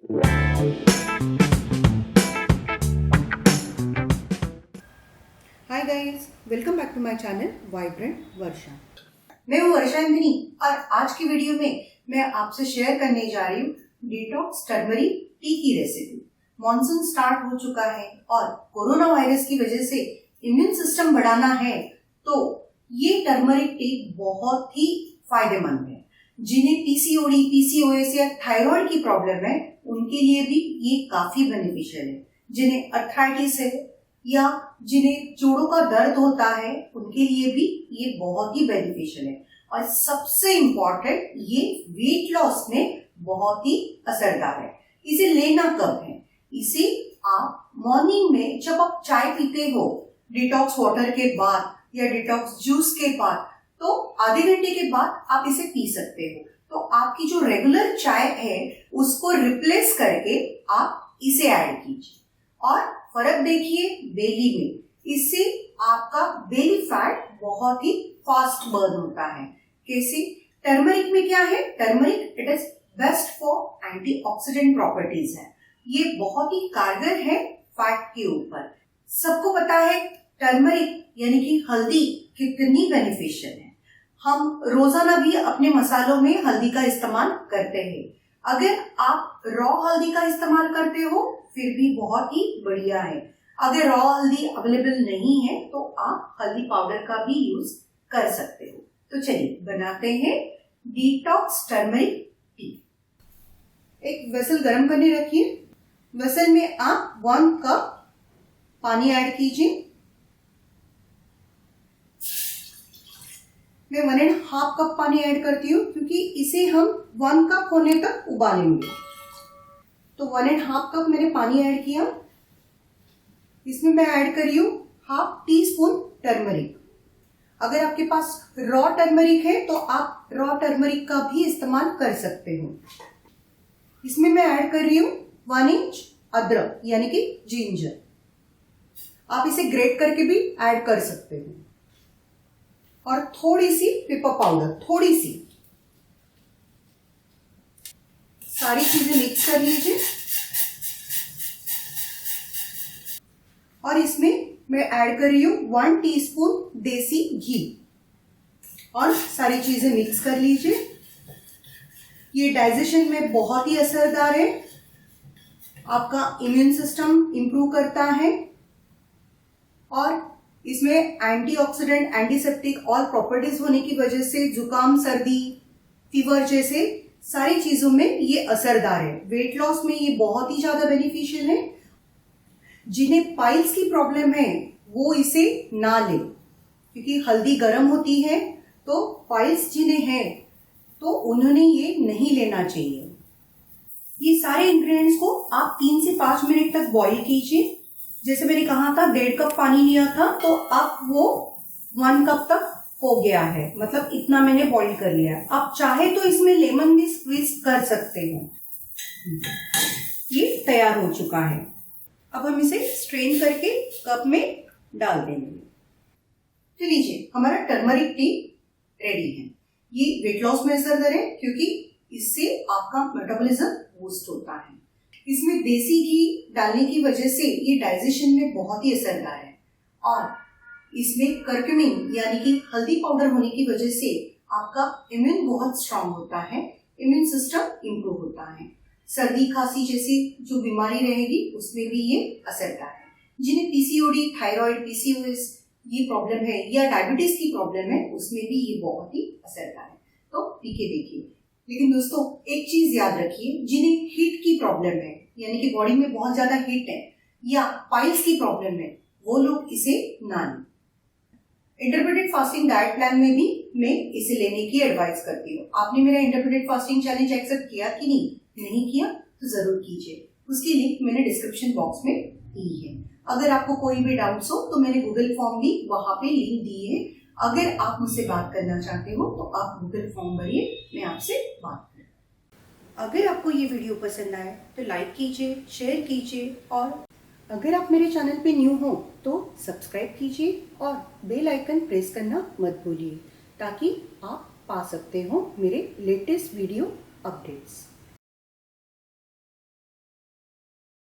Hi guys, welcome back to my channel vibrant Varsha. मैं हूँ वर्षा इंदिनी और आज की वीडियो में मैं आपसे शेयर करने जा रही हूँ डिटॉक्स टर्मरिक टी की रेसिपी। मॉनसून स्टार्ट हो चुका है और कोरोना वायरस की वजह से इम्यून सिस्टम बढ़ाना है तो ये टर्मरिक टी बहुत ही फायदेमंद है। जिन्हें पीसीओडी, पीसीओएस या थायराइड की प्रॉब्लम है उनके लिए भी ये काफी बेनिफिशियल है। जिन्हें अर्थराइटिस है या जिन्हें जोड़ों का दर्द होता है उनके लिए भी ये बहुत ही बेनिफिशियल है। और सबसे इम्पोर्टेंट, ये वेट लॉस में बहुत ही असरदार है। इसे लेना कब है? इसे आप मॉर्निंग में जब आप चाय पीते हो डिटॉक्स वाटर के बाद या डिटॉक्स जूस के बाद, तो आधे घंटे के बाद आप इसे पी सकते हो। तो आपकी जो रेगुलर चाय है उसको रिप्लेस करके आप इसे ऐड कीजिए और फर्क देखिए बेली में। इससे आपका बेली फैट बहुत ही फास्ट बर्न होता है। कैसे? टर्मरिक में क्या है? Turmeric it is best for antioxidant properties है। ये बहुत ही कारगर है फैट के ऊपर। सबको पता है टर्मरिक यानी कि हल्दी कितनी बेनिफिशियल है। हम रोजाना भी अपने मसालों में हल्दी का इस्तेमाल करते हैं। अगर आप रॉ हल्दी का इस्तेमाल करते हो फिर भी बहुत ही बढ़िया है। अगर रॉ हल्दी अवेलेबल नहीं है तो आप हल्दी पाउडर का भी यूज कर सकते हो। तो चलिए बनाते हैं डिटॉक्स टर्मरिक टी। एक वेसल गर्म करने रखिए। वेसल में आप 1 कप पानी ऐड कीजिए। मैं 1.5 कप पानी ऐड करती हूँ क्योंकि इसे हम 1 कप होने तक उबालेंगे। तो 1.5 कप मैंने पानी ऐड किया। इसमें मैं ऐड कर रही हूँ 1/2 टीस्पून टर्मरिक। अगर आपके पास रॉ टर्मरिक है तो आप रॉ टर्मरिक का भी इस्तेमाल कर सकते हो। इसमें मैं ऐड कर रही हूँ 1 इंच अदरक यानी कि जिंजर। आप इसे ग्रेट करके भी ऐड कर सकते हो। और थोड़ी सी पेपर पाउडर, थोड़ी सी। सारी चीजें मिक्स कर लीजिए और इसमें मैं ऐड कर रही हूँ 1 टीस्पून देसी घी और सारी चीजें मिक्स कर लीजिए। ये डाइजेशन में बहुत ही असरदार है। आपका इम्यून सिस्टम इंप्रूव करता है और इसमें एंटीऑक्सीडेंट, एंटीसेप्टिक और प्रॉपर्टीज होने की वजह से जुकाम, सर्दी, फीवर जैसे सारी चीजों में ये असरदार है। वेट लॉस में ये बहुत ही ज्यादा बेनिफिशियल है। जिन्हें पाइल्स की प्रॉब्लम है वो इसे ना ले क्योंकि हल्दी गर्म होती है। तो पाइल्स जिन्हें है तो उन्होंने ये नहीं लेना चाहिए। ये सारे इंग्रेडिएंट्स को आप 3 से 5 मिनट तक बॉईल कीजिए। जैसे मैंने कहा था 1.5 कप पानी लिया था तो अब वो 1 कप तक हो गया है। मतलब इतना मैंने बॉईल कर लिया है। आप चाहे तो इसमें लेमन भी स्क्वीज कर सकते हो। ये तैयार हो चुका है। अब हम इसे स्ट्रेन करके कप में डाल देंगे। तो लीजिए, हमारा टर्मरिक टी रेडी है। ये वेट लॉस में असरदार है क्योंकि इससे आपका मेटाबॉलिज्म बूस्ट होता है। इसमें देसी घी डालने की वजह से ये डाइजेशन में बहुत ही असरदार है। और इसमें कर्क्यूमिन यानी कि हल्दी पाउडर होने की वजह से आपका इम्यून बहुत स्ट्रांग होता है। इम्यून सिस्टम इंप्रूव होता है। सर्दी खांसी जैसी जो बीमारी रहेगी उसमें भी ये असरदार है। जिन्हें पीसीओडी, थायराइड, पीसीओएस ये प्रॉब्लम है या डायबिटीज की प्रॉब्लम है उसमें भी ये बहुत ही असरदार है। तो पी के देखिए। लेकिन दोस्तों एक चीज याद रखिए, जिन्हें हीट की प्रॉब्लम है यानी कि बॉडी में बहुत ज्यादा हीट है या पाइल्स की प्रॉब्लम है वो लोग इसे ना लें। इंटरमिटेंट फास्टिंग डाइट प्लान में भी मैं इसे लेने की एडवाइस करती हूँ। आपने मेरा इंटरमिटेंट फास्टिंग चैलेंज एक्सेप्ट किया कि नहीं किया तो जरूर कीजिए। उसकी लिंक मैंने डिस्क्रिप्शन बॉक्स में दी है। अगर आपको कोई भी डाउट्स हो तो मैंने गूगल फॉर्म भी वहां पे लिंक दी है। अगर आप मुझसे बात करना चाहते हो तो आप गूगल फॉर्म भरिए, मैं आपसे बात करूँ। अगर आपको ये वीडियो पसंद आए तो लाइक कीजिए, शेयर कीजिए और अगर आप मेरे चैनल पे न्यू हो तो सब्सक्राइब कीजिए और बेल आइकन प्रेस करना मत भूलिए ताकि आप पा सकते हो मेरे लेटेस्ट वीडियो अपडेट्स।